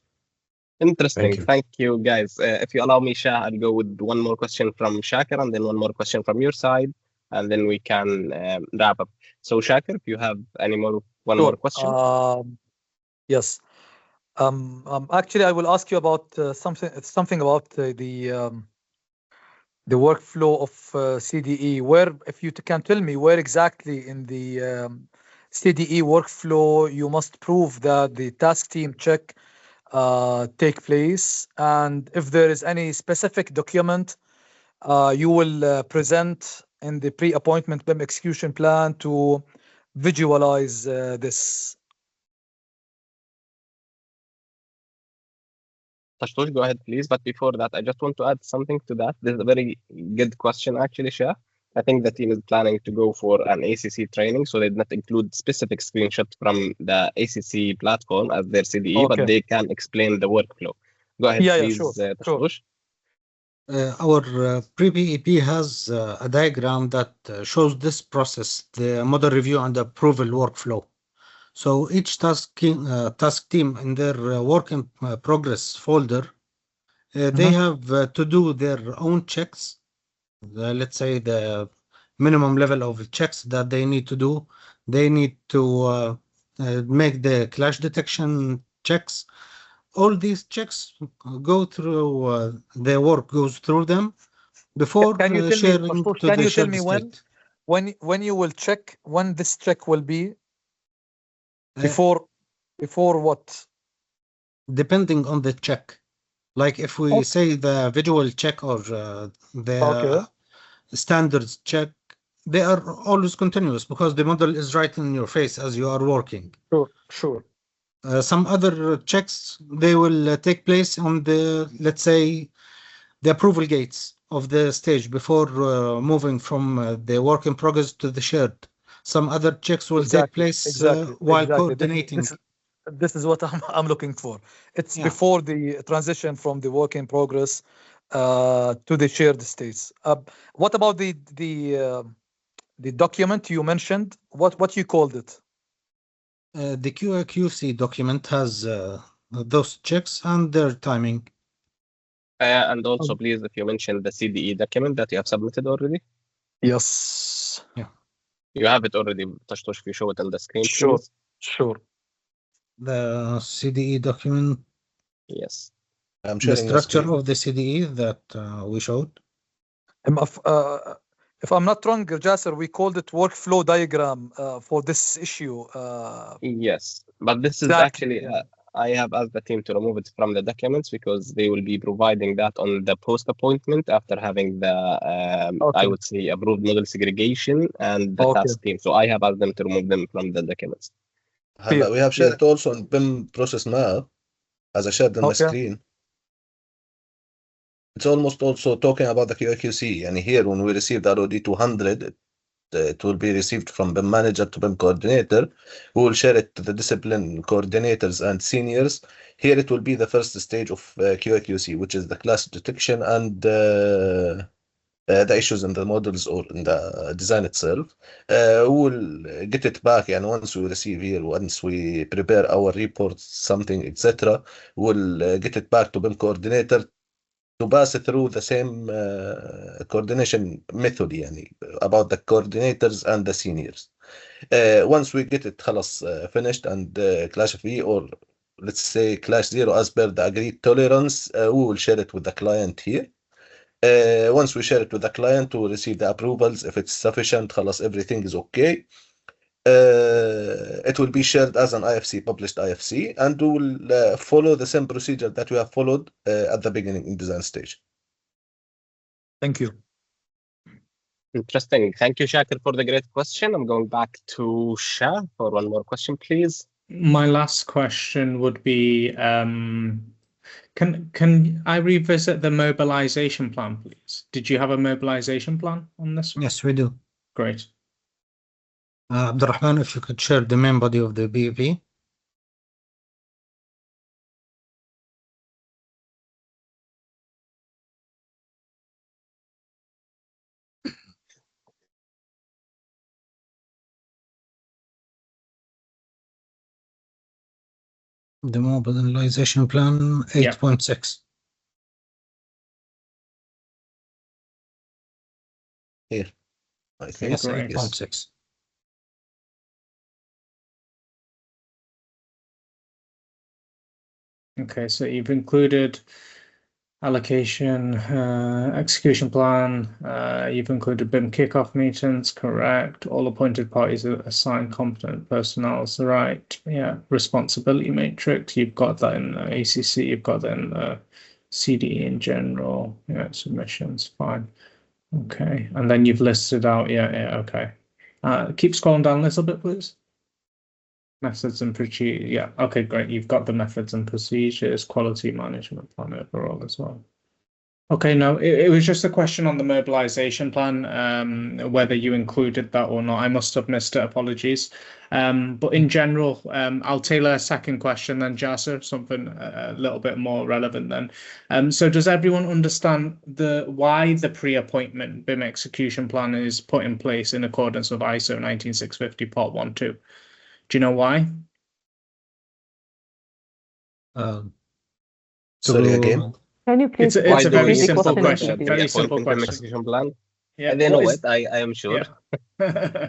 Interesting. Thank you, guys. If you allow me, Shah, I'll go with one more question from Shakir and then one more question from your side, and then we can wrap up. So, Shakir, if you have any more, more question. Yes. Actually, I will ask you about something about the workflow of CDE. Where, if you can tell me where exactly in the CDE workflow you must prove that the task team check take place, and if there is any specific document you will present in the pre-appointment BIM execution plan to visualize this. Tashtosh, go ahead, please. But before that, I just want to add something to that. This is a very good question, actually, Shaa. I think the team is planning to go for an ACC training, so they did not include specific screenshots from the ACC platform as their CDE, but they can explain the workflow. Go ahead, please, Tashtosh. Our pre-BEP has a diagram that shows this process, the model review and approval workflow. So each task team in their work in progress folder, they have to do their own checks. Let's say the minimum level of checks that they need to do. They need to make the clash detection checks. All these checks go through, their work goes through them before sharing to the shared state. When you will check, when this check will be? Before what? Depending on the check. Like if we say the visual check or the standards check, they are always continuous because the model is right in your face as you are working. Sure. Some other checks, they will take place on the, let's say, the approval gates of the stage before moving from the work in progress to the shared. Some other checks will take place while coordinating. This is what I'm looking for. It's before the transition from the work in progress to the shared states. What about the document you mentioned? What you called it? The QAQC document has those checks and their timing. And also, please, if you mentioned the CDE document that you have submitted already. Yes. Yeah. You have it already, Tashtosh, if you show it on the screen, Sure. please. Sure. The CDE document. Yes. I'm the structure of the CDE that we showed. If I'm not wrong, JASER, we called it workflow diagram for this issue. Yes, but this is actually, I have asked the team to remove it from the documents because they will be providing that on the post-appointment after having the, I would say, approved model segregation and the task team. So I have asked them to remove them from the documents. We have shared it also on BIM process map as I shared on my screen. It's almost also talking about the QAQC, and here when we receive the ROD 200, it will be received from BIM manager to BIM coordinator, who will share it to the discipline coordinators and seniors. Here it will be the first stage of QAQC, which is the class detection and the issues in the models or in the design itself. We will get it back, and once we receive here, once we prepare our reports, something, etc., we'll get it back to BIM coordinator to pass it through the same coordination method, yani, about the coordinators and the seniors. Once we get it finished and clash free, or let's say clash zero as per the agreed tolerance, we will share it with the client here. Once we share it with the client, we will receive the approvals. If it's sufficient, everything is okay. It will be shared as an IFC, published IFC, and we will follow the same procedure that we have followed at the beginning in design stage. Thank you. Interesting. Thank you, Shakir, for the great question. I'm going back to Shaa for one more question, please. My last question would be, can I revisit the mobilization plan, please? Did you have a mobilization plan on this one? Yes, we do. Great. Abdurrahman, if you could share the main body of the BEP. The mobilization plan 8.6. Here. I think yes, 8.6. Okay, so you've included allocation, execution plan, you've included BIM kickoff meetings, correct. All appointed parties are assigned competent personnel, so right. Yeah, responsibility matrix, you've got that in the ACC, you've got that in the CDE in general. Yeah, submissions, fine. Okay, and then you've listed out, okay. Keep scrolling down a little bit, please. Methods and procedures. Yeah. Okay, great. You've got the methods and procedures, quality management plan overall as well. Okay, no, it was just a question on the mobilization plan, whether you included that or not. I must have missed it, apologies. But in general, I'll tailor a second question then, JASER, something a little bit more relevant then. So does everyone understand why the pre-appointment BIM execution plan is put in place in accordance with ISO 19650 Part 1.2? Do you know why? Sorry again. Can you please? It's a very simple question, question. please? Very simple question. Execution plan. Yeah. They know it. I am sure. Yeah.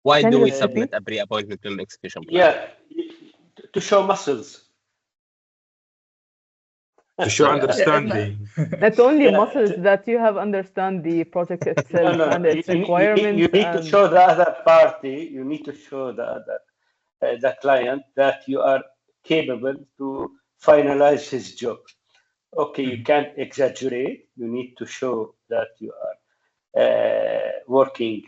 Why Can do you we repeat? submit a pre-appointment BIM execution plan? Yeah, to show muscles. To show understanding. Not only Yeah, muscles that you have understand the project itself No, and its requirements. you need to and- show the other party. You need to show the other the client that you are capable to finalize his job. Okay, you can't exaggerate. You need to show that you are working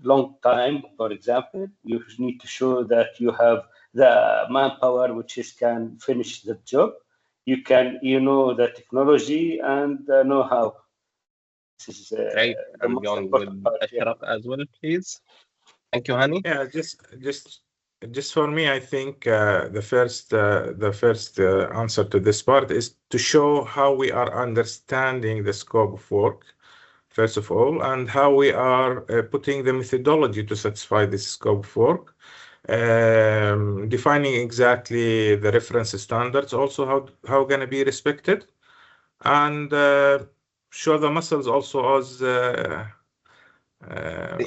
long time. For example, you need to show that you have the manpower which can finish the job. You know the technology and the know-how. This is Great. the I'm most going important with part, yeah. Ashraf as well, please. Thank you, Hani. Yeah, just for me, I think the first answer to this part is to show how we are understanding the scope of work, first of all, and how we are putting the methodology to satisfy this scope of work, defining exactly the reference standards, also how going to be respected, and show the muscles also as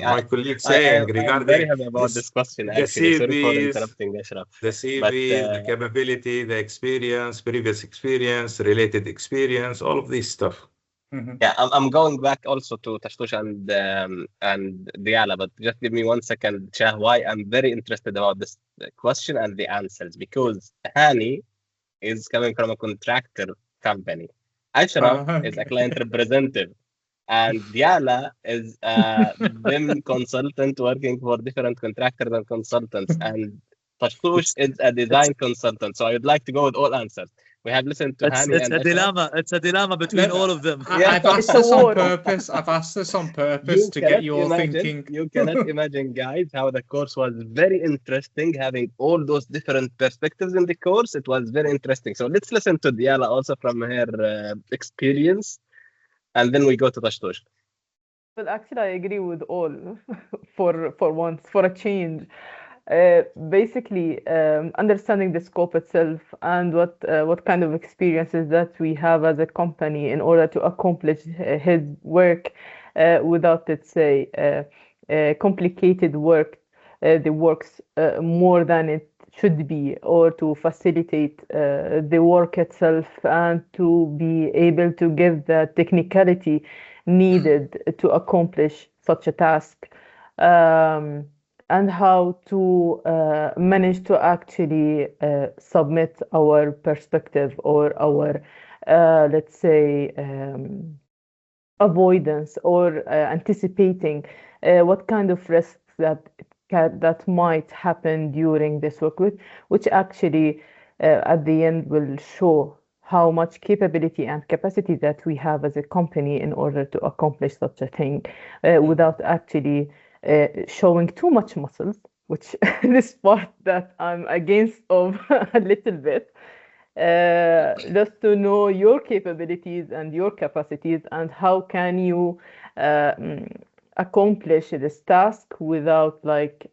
my colleague saying regarding I'm very happy about this question, the actually. Sorry for CVs, interrupting, Ashraf. the CV, But, the capability, the experience, previous experience, related experience, all of this stuff. Yeah, I'm going back also to Tashtush and Diala, but just give me 1 second, Shah, why I'm very interested about this question and the answers, because Hani is coming from a contractor company. Ashraf is a client representative, and Diala is a BIM consultant working for different contractors and consultants, and Tashtush is a design consultant. So I would like to go with all answers. We have listened to Hani It's and a Ashraf. dilemma. It's a dilemma between all of them. I've asked this on purpose. I've asked this on purpose to get your thinking. You cannot imagine, guys, how the course was very interesting, having all those different perspectives in the course. It was very interesting. So let's listen to Diala also from her experience, and then we go to Tashtush. Well, actually, I agree with all for once, for a change. Basically, understanding the scope itself and what kind of experiences that we have as a company in order to accomplish his work without, let's say, complicated work, the works more than it should be, or to facilitate the work itself and to be able to give the technicality needed to accomplish such a task. And how to manage to actually submit our perspective or our, let's say, avoidance or anticipating what kind of risks that might happen during this work, which actually at the end will show how much capability and capacity that we have as a company in order to accomplish such a thing without actually showing too much muscles, which this part that I'm against of a little bit, just to know your capabilities and your capacities and how can you accomplish this task without like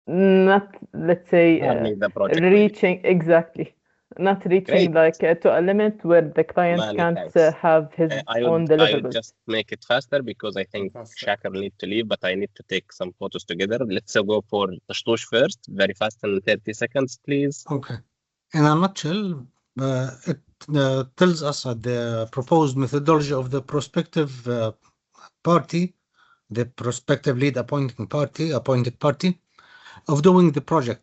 not, let's say, reaching exactly. Not reaching like to a limit where the client can't have his own deliverables. I would just make it faster because I think Shakir need to leave, but I need to take some photos together. Let's go for Tashtush first, very fast in 30 seconds, please. Okay. In a nutshell, it tells us that the proposed methodology of the prospective party, the prospective lead appointed party, of doing the project.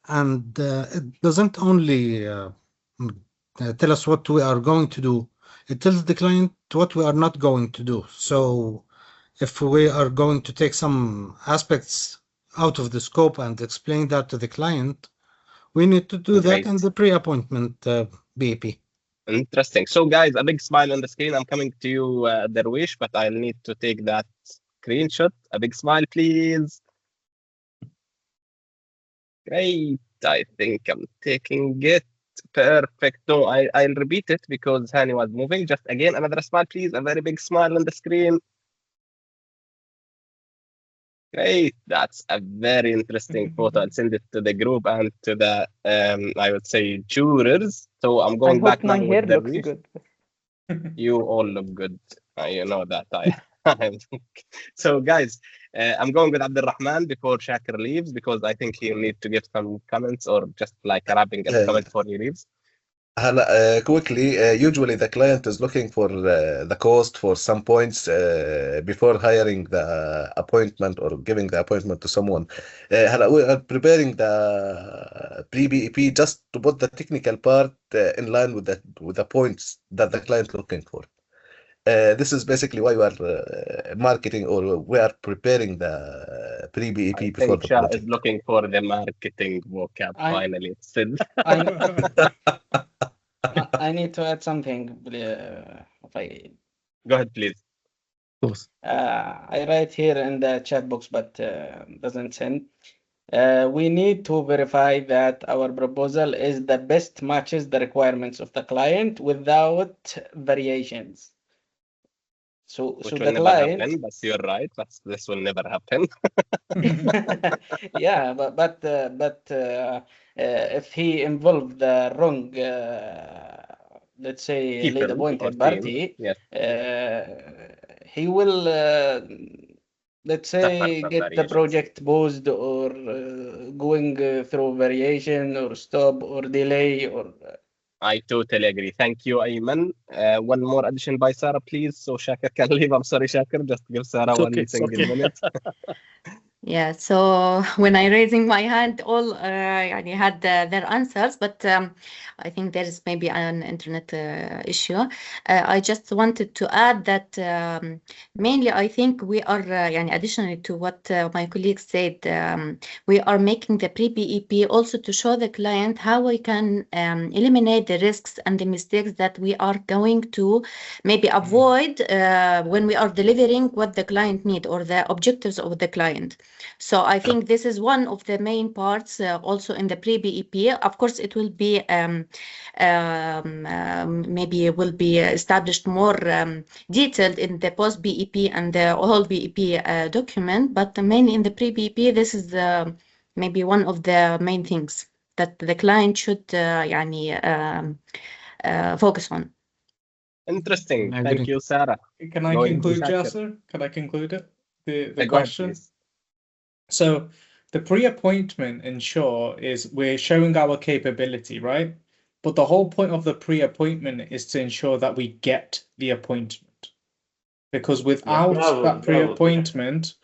And it doesn't only tell us what we are going to do, it tells the client what we are not going to do. So if we are going to take some aspects out of the scope and explain that to the client, we need to do that in the pre-appointment BEP. Interesting. So guys, a big smile on the screen. I'm coming to you, Darwish, but I'll need to take that screenshot. A big smile, please. Great. I think I'm taking it. Perfect. No, I'll repeat it because Hani was moving. Just again, another smile, please. A very big smile on the screen. Great. That's a very interesting photo. I'll send it to the group and to the, I would say, jurors. So I'm going back hope my now hair with looks Darwish. good. You all look good. You know that. So guys, I'm going with Abdulrahman before Shakir leaves because I think he'll need to give some comments or just like a wrapping up comment before he leaves. Quickly, usually the client is looking for the cost for some points before hiring the appointment or giving the appointment to someone. We are preparing the pre-BEP just to put the technical part in line with the points that the client is looking for. This is basically why we are marketing or we are preparing the pre-BEP before the Shaa project. is looking for the marketing vocab finally. I need to add something. If I Go ahead, please. Of course. I write here in the chat box, but doesn't send. We need to verify that our proposal is the best matches the requirements of the client without variations. So Which will the never client, happen, but you're right. But this will never happen. yeah, but if he involved the wrong, let's say, lead People or appointed team, party, yes. he will, let's say, some get the variations. project paused or going through variation or stop or delay or. I totally agree. Thank you, Ayman. One more addition by Sarah, please, so Shakir can leave. I'm sorry, Shakir. Just give Sarah one single minute. Yeah, so when I raising my hand, all يعني had their answers, but I think there is maybe an internet issue. I just wanted to add that mainly I think we are, يعني additionally to what my colleagues said, we are making the pre-BEP also to show the client how we can eliminate the risks and the mistakes that we are going to maybe avoid when we are delivering what the client need or the objectives of the client. So I think this is one of the main parts also in the pre-BEP. Of course, it will be maybe will be established more detailed in the post-BEP and the whole BEP document, but mainly in the pre-BEP, this is maybe one of the main things that the client should يعني focus on. Interesting. Thank you, Sarah. Can I conclude, JASER? Can I conclude it? The question? Ahead, so the pre-appointment in short is we're showing our capability, right? But the whole point of the pre-appointment is to ensure that we get the appointment. Because without that pre-appointment,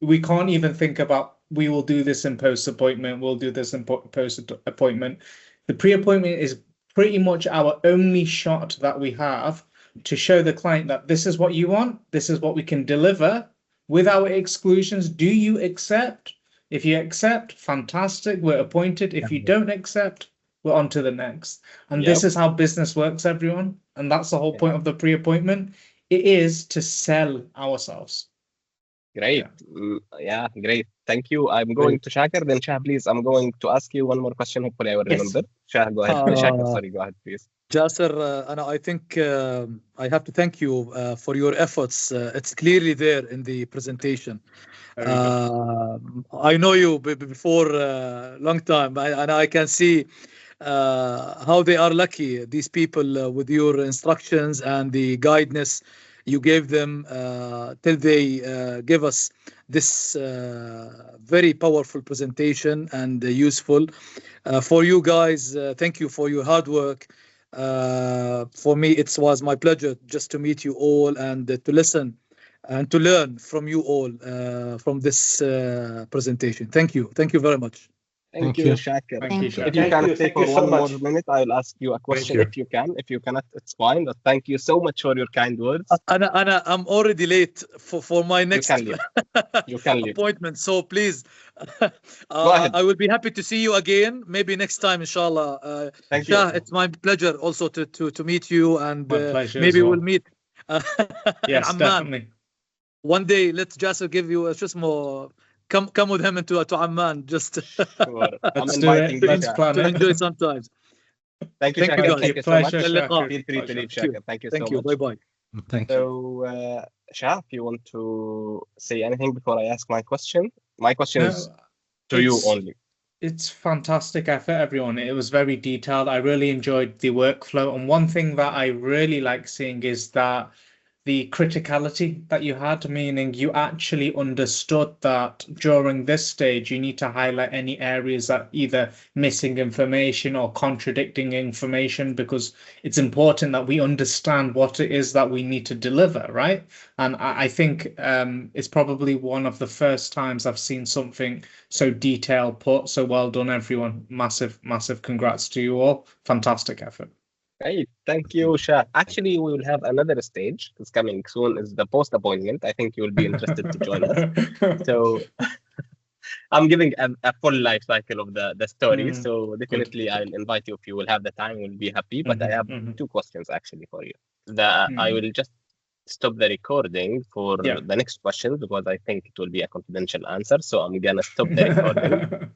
we can't even think about we will do this in post-appointment, we'll do this in post-appointment. The pre-appointment is pretty much our only shot that we have to show the client that this is what you want, this is what we can deliver with our exclusions. Do you accept? If you accept, fantastic, we're appointed. If you don't accept, we're on to the next. And this is how business works, everyone. And that's the whole point of the pre-appointment. It is to sell ourselves. Great. Yeah, great. Thank you. I'm going to Shakir, then Shah, please. I'm going to ask you one more question. Hopefully I will remember. Shah, go ahead. Shakir, sorry, go ahead, please. JASER, and I think I have to thank you for your efforts. It's clearly there in the presentation. I know you before a long time, and I can see how they are lucky, these people, with your instructions and the guidance you gave them till they give us this very powerful presentation and useful. For you guys, thank you for your hard work. For me, it was my pleasure just to meet you all and to listen and to learn from you all from this presentation. Thank you. Thank you very much. Thank you, Shakir. Thank you, Thank you. If you Thank can you. stay Thank for you so one more much. minute, I'll ask you a question you. if you can. If you cannot, it's fine. But thank you so much for your kind words. I'm already late for my next can leave. You can leave. appointment. So please, Go ahead. I will be happy to see you again. Maybe next time, inshallah. Thank Shah, you. it's my pleasure also to meet you, and My pleasure maybe as well. we'll meet in Yes, Amman. definitely. One day. Let's just give you just more. Come with him to Amman. Just Sure. I'm Let's do inviting it. you, Let's Shah. plan to it. enjoy sometimes. Thank you, Thank you, Shakir. guys. Thank you so much. Pleasure, Shakir. Feel free to leave, Pleasure. Shakir. Thank you Thank so you. much. Bye bye. Thank you. So, Shah, if you want to say anything before I ask my question, my question is No, to you it's- only. It's fantastic effort, everyone. It was very detailed. I really enjoyed the workflow. And one thing that I really like seeing is that the criticality that you had, meaning you actually understood that during this stage, you need to highlight any areas that either missing information or contradicting information, because it's important that we understand what it is that we need to deliver, right? And I think it's probably one of the first times I've seen something so detailed put. So well done, everyone. Massive, massive congrats to you all. Fantastic effort. Great. Thank you, Shah. Actually, we will have another stage that's coming soon. Is the post appointment. I think you will be interested to join us. So I'm giving a full life cycle of the story. So definitely I'll invite you if you will have the time. We'll be happy. But I have two questions actually for you. I will just stop the recording for the next question because I think it will be a confidential answer. So I'm gonna stop the recording.